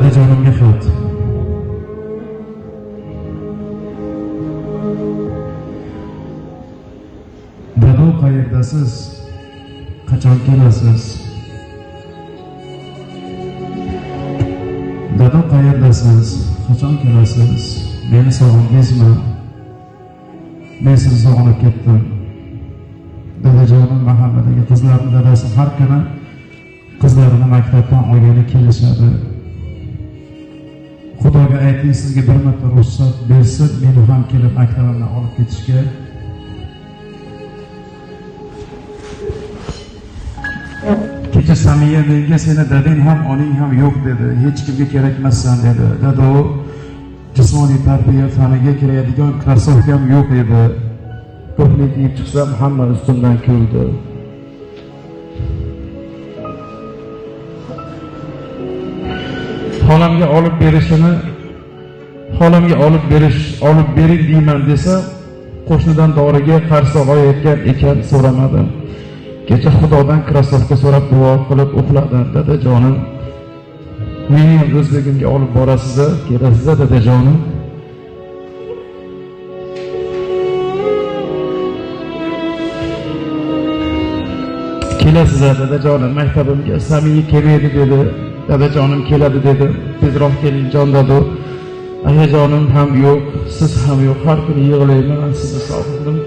Dadajonimga xat. Dado, qayerdasiz? Qachon kelasiz? Dado, qayerdasiz? Qachon kelasiz? Meni sog'indingizmi? Men sizni sog'inib ketdim. Dadajonim mahalladagi qizlarning dadasi har kuni qizlarini maktabdan olgani kelishadi. Xudoga ayting, sizga bir marta ruxsat bersa, meni ham kelib maktabimdan olib ketishga. Kecha Samiya menga seni dadang ham oning ham yo'q dedi. Hech kimga kerakmassan dedi. Dado, jismoniy tarbiya faniga kiradigan krossovkam yo'q edi. Ko'plik kiyib chiqsam hamma ustimdan kuldi. Xolamga olib bering deyman desa, qo'shnidan doriga qarshi olayotgan ekan, so'ramadim. Kecha Xudodan krossovka so'rab duo qilib uxladim. Dadajonim, meni ham o'zligimga olib borasiz, kelasiz dadajonim. Kelasiz dadajonim, maktabimga Samiy kelmaydi dedi. Dadajonim keladi dedi. Tezroq keling jon dado. Ayajonim ham yo'q, siz ham yo'q. Har kuni yig'layman, sizni sog'indim.